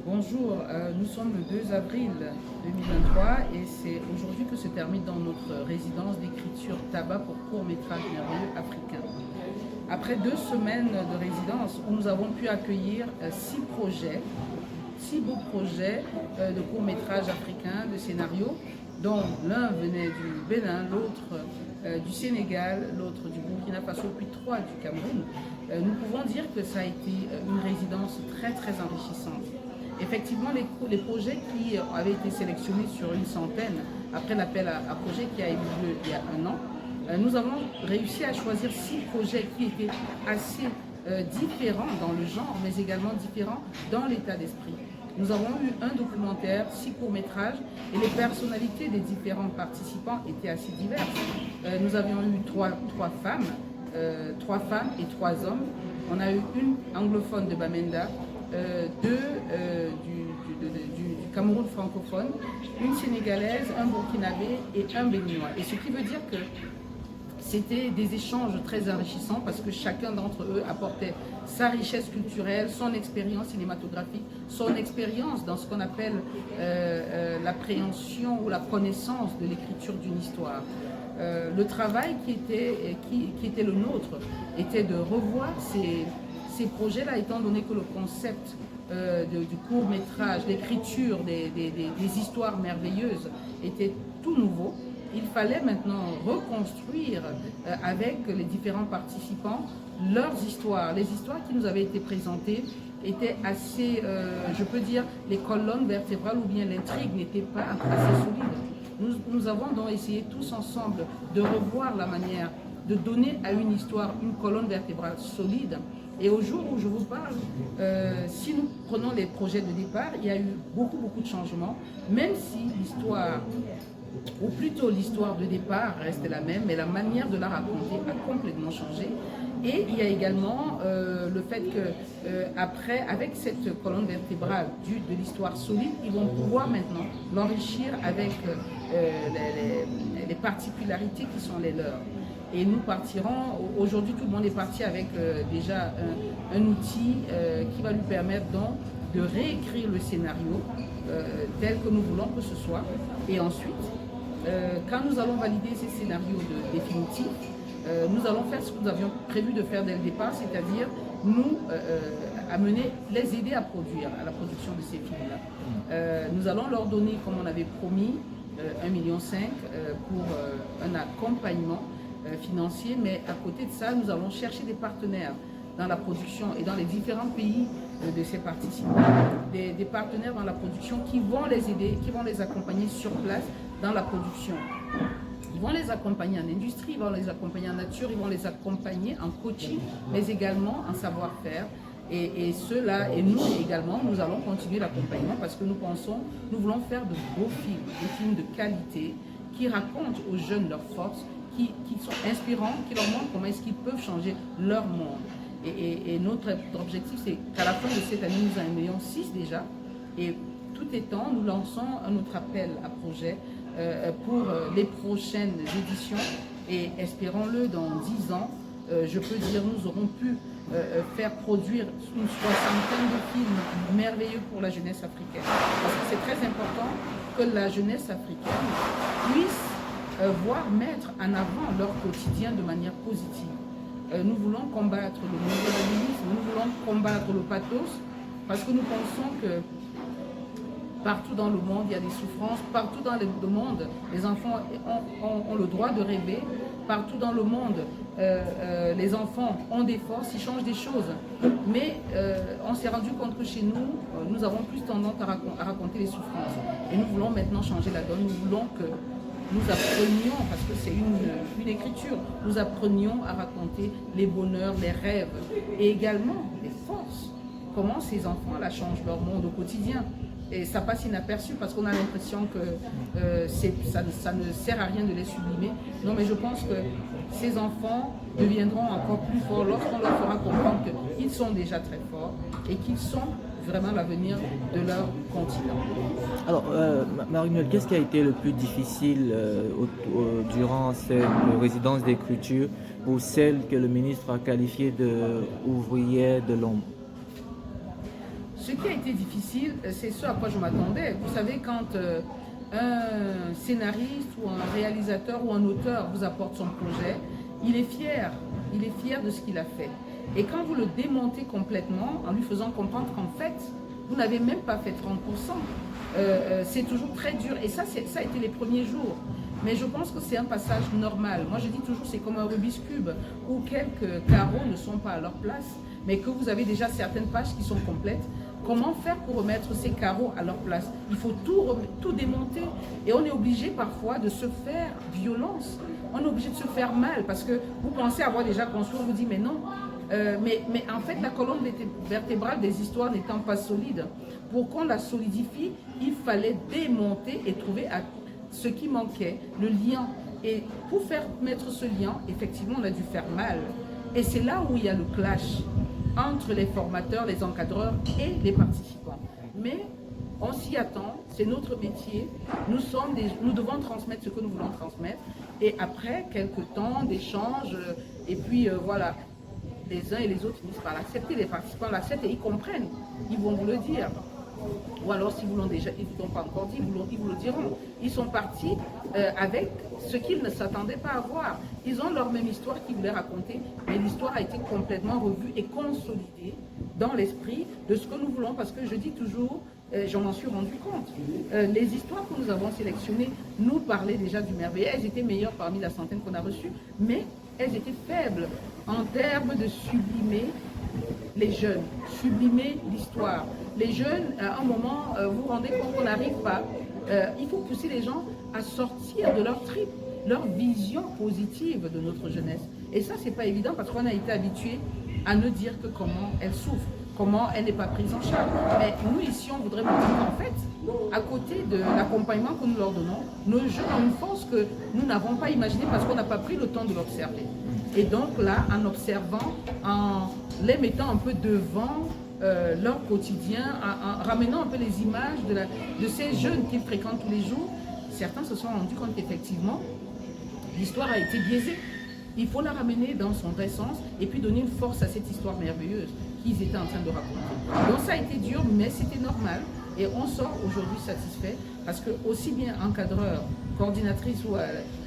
Bonjour, nous sommes le 2 avril 2023 et c'est aujourd'hui que se termine dans notre résidence d'écriture tabac pour court-métrage merveilleux africain. Après 2 semaines de résidence où nous avons pu accueillir 6 beaux projets de court-métrage africains, de scénarios, dont l'un venait du Bénin, l'autre du Sénégal, l'autre du Burkina Faso, puis 3 du Cameroun, nous pouvons dire que ça a été une résidence très très enrichissante. Effectivement, les projets qui avaient été sélectionnés sur une centaine, après l'appel à projets qui a eu lieu il y a un an, nous avons réussi à choisir 6 projets qui étaient assez différents dans le genre, mais également différents dans l'état d'esprit. Nous avons eu un documentaire, 6 courts-métrages, et les personnalités des différents participants étaient assez diverses. Nous avions eu trois femmes et 3 hommes. On a eu une anglophone de Bamenda, deux du Cameroun francophone, une sénégalaise, un burkinabé et un béninois. Et ce qui veut dire que c'était des échanges très enrichissants parce que chacun d'entre eux apportait sa richesse culturelle, son expérience cinématographique, son expérience dans ce qu'on appelle l'appréhension ou la connaissance de l'écriture d'une histoire. Le travail qui était le nôtre était de revoir ces projets-là, étant donné que le concept du court-métrage, l'écriture des histoires merveilleuses était tout nouveau. Il fallait maintenant reconstruire avec les différents participants leurs histoires. Les histoires qui nous avaient été présentées étaient assez, je peux dire, les colonnes vertébrales ou bien l'intrigue n'était pas assez solide. Nous avons donc essayé tous ensemble de revoir la manière de donner à une histoire une colonne vertébrale solide. Et au jour où je vous parle, si nous prenons les projets de départ, il y a eu beaucoup de changements, même si l'histoire, ou plutôt l'histoire de départ reste la même, mais la manière de la raconter a complètement changé. Et il y a également le fait que après, avec cette colonne vertébrale de l'histoire solide, ils vont pouvoir maintenant l'enrichir avec les particularités qui sont les leurs. Et nous partirons, aujourd'hui tout le monde est parti avec déjà un outil qui va lui permettre donc de réécrire le scénario tel que nous voulons que ce soit. Et ensuite, quand nous allons valider ces scénarios définitifs, nous allons faire ce que nous avions prévu de faire dès le départ, c'est-à-dire nous amener, les aider à produire, à la production de ces films-là. Nous allons leur donner, comme on avait promis, 1,5 million pour un accompagnement financier, mais à côté de ça, nous allons chercher des partenaires dans la production et dans les différents pays de ces participants, des partenaires dans la production qui vont les aider, qui vont les accompagner sur place dans la production. Ils vont les accompagner en industrie, ils vont les accompagner en nature, ils vont les accompagner en coaching, mais également en savoir-faire. Et ceux-là, et nous également, nous allons continuer l'accompagnement parce que nous voulons faire de beaux films, des films de qualité qui racontent aux jeunes leurs forces, qui sont inspirants, qui leur montrent comment est-ce qu'ils peuvent changer leur monde. Et notre objectif, c'est qu'à la fin de cette année, nous avons 1,6 million déjà. Et tout étant, nous lançons un autre appel à projet pour les prochaines éditions. Et espérons-le, dans 10 ans, je peux dire, nous aurons pu faire produire une 60aine de films merveilleux pour la jeunesse africaine. Parce que c'est très important que la jeunesse africaine puisse voir mettre en avant leur quotidien de manière positive. Nous voulons combattre le misérabilisme, nous voulons combattre le pathos, parce que nous pensons que partout dans le monde, il y a des souffrances, partout dans le monde, les enfants ont le droit de rêver, partout dans le monde, les enfants ont des forces, ils changent des choses. Mais on s'est rendu compte que chez nous, nous avons plus tendance à raconter les souffrances. Et nous voulons maintenant changer la donne, nous voulons que nous apprenions, parce que c'est une écriture, nous apprenions à raconter les bonheurs, les rêves et également les forces. Comment ces enfants-là changent leur monde au quotidien. Et ça passe inaperçu parce qu'on a l'impression que ça ne sert à rien de les sublimer. Non, mais je pense que ces enfants deviendront encore plus forts lorsqu'on leur fera comprendre qu'ils sont déjà très forts et qu'ils sont vraiment l'avenir de leur continent. Alors, Marie-Noëlle, qu'est-ce qui a été le plus difficile durant cette résidence d'écriture pour celle que le ministre a qualifiée d'ouvrière de l'ombre? Ce qui a été difficile, c'est ce à quoi je m'attendais. Vous savez, quand un scénariste ou un réalisateur ou un auteur vous apporte son projet, il est fier de ce qu'il a fait. Et quand vous le démontez complètement, en lui faisant comprendre qu'en fait, vous n'avez même pas fait 30%, c'est toujours très dur. Et ça a été les premiers jours. Mais je pense que c'est un passage normal. Moi, je dis toujours, c'est comme un Rubik's Cube, où quelques carreaux ne sont pas à leur place, mais que vous avez déjà certaines pages qui sont complètes. Comment faire pour remettre ces carreaux à leur place? Il faut tout démonter. Et on est obligé parfois de se faire violence. On est obligé de se faire mal, parce que vous pensez avoir déjà construit, on vous dit, mais non. Mais en fait, la colonne vertébrale des histoires n'étant pas solide, pour qu'on la solidifie, il fallait démonter et trouver ce qui manquait, le lien. Et pour faire mettre ce lien, effectivement, on a dû faire mal. Et c'est là où il y a le clash entre les formateurs, les encadreurs et les participants. Mais on s'y attend, c'est notre métier. Nous devons transmettre ce que nous voulons transmettre. Et après quelques temps d'échange, et puis voilà, les uns et les autres finissent par l'accepter, les participants l'acceptent et ils comprennent, ils vont vous le dire. Ou alors, si vous l'ont déjà, ils ne vous l'ont pas encore dit, ils vous le diront. Ils sont partis avec ce qu'ils ne s'attendaient pas à voir. Ils ont leur même histoire qu'ils voulaient raconter, mais l'histoire a été complètement revue et consolidée dans l'esprit de ce que nous voulons, parce que je dis toujours, j'en m'en suis rendu compte, les histoires que nous avons sélectionnées nous parlaient déjà du merveilleux. Elles étaient meilleures parmi la centaine qu'on a reçues, mais elles étaient faibles en termes de sublimer les jeunes, sublimer l'histoire. Les jeunes, à un moment, vous vous rendez compte qu'on n'arrive pas. Il faut pousser les gens à sortir de leur trip, leur vision positive de notre jeunesse. Et ça, c'est pas évident parce qu'on a été habitué à ne dire que comment elle souffre, comment elle n'est pas prise en charge. Mais nous, ici, on voudrait montrer qu'en fait, à côté de l'accompagnement que nous leur donnons, nos jeunes ont une force que nous n'avons pas imaginée parce qu'on n'a pas pris le temps de l'observer. Et donc là, en observant, en les mettant un peu devant leur quotidien, en ramenant un peu les images de ces jeunes qu'ils fréquentent tous les jours, certains se sont rendus compte qu'effectivement, l'histoire a été biaisée. Il faut la ramener dans son vrai sens et puis donner une force à cette histoire merveilleuse qu'ils étaient en train de raconter. Donc ça a été dur, mais c'était normal. Et on sort aujourd'hui satisfait parce que aussi bien encadreur, coordinatrice ou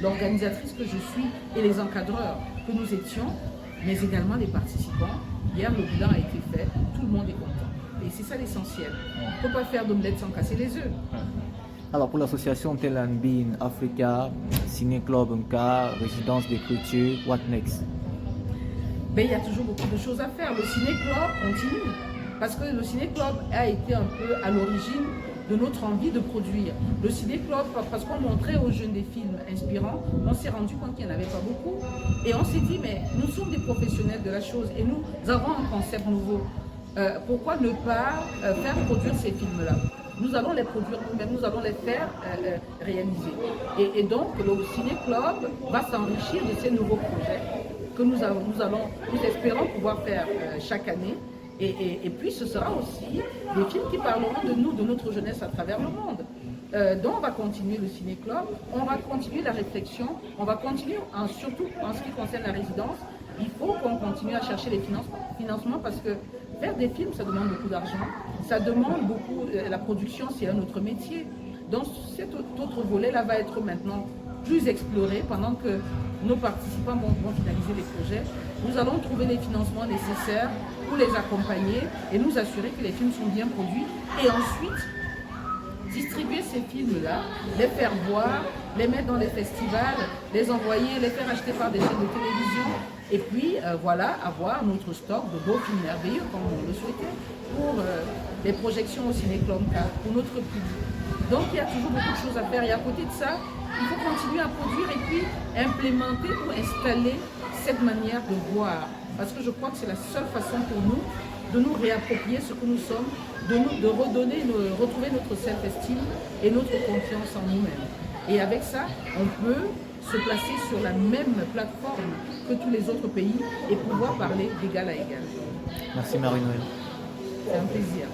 l'organisatrice que je suis et les encadreurs que nous étions, mais également les participants, hier le bilan a été fait, tout le monde est content. Et c'est ça l'essentiel. On ne peut pas faire d'omelette sans casser les œufs. Alors pour l'association Telanbin Africa, Ciné Club MK, résidence d'écriture, what next? Ben, il y a toujours beaucoup de choses à faire. Le Ciné Club continue. Parce que le Ciné Club a été un peu à l'origine de notre envie de produire. Le Ciné Club, parce qu'on montrait aux jeunes des films inspirants, on s'est rendu compte qu'il n'y en avait pas beaucoup. Et on s'est dit, mais nous sommes des professionnels de la chose et nous avons un concept nouveau. Pourquoi ne pas faire produire ces films-là? Nous allons les produire nous-mêmes, nous allons les faire réaliser. Et donc, le Ciné Club va s'enrichir de ces nouveaux projets que nous espérons pouvoir faire chaque année. Et puis, ce sera aussi des films qui parleront de nous, de notre jeunesse à travers le monde. Donc, on va continuer le Ciné Club, on va continuer la réflexion, on va continuer, surtout en ce qui concerne la résidence, il faut qu'on continue à chercher les financements parce que faire des films, ça demande beaucoup d'argent, ça demande beaucoup, la production, c'est un autre métier. Donc, cet autre volet-là va être maintenant plus exploré pendant que nos participants vont finaliser les projets. Nous allons trouver les financements nécessaires pour les accompagner et nous assurer que les films sont bien produits et ensuite distribuer ces films-là, les faire voir, les mettre dans les festivals, les envoyer, les faire acheter par des chaînes de télévision et puis voilà, avoir notre stock de beaux films merveilleux comme on le souhaitait pour les projections au Ciné Club pour notre public. Donc il y a toujours beaucoup de choses à faire et à côté de ça, il faut continuer à produire et puis implémenter ou installer cette manière de voir. Parce que je crois que c'est la seule façon pour nous de nous réapproprier ce que nous sommes, de retrouver notre self-esteem et notre confiance en nous-mêmes. Et avec ça, on peut se placer sur la même plateforme que tous les autres pays et pouvoir parler d'égal à égal. Merci Marie-Noël. C'est un plaisir.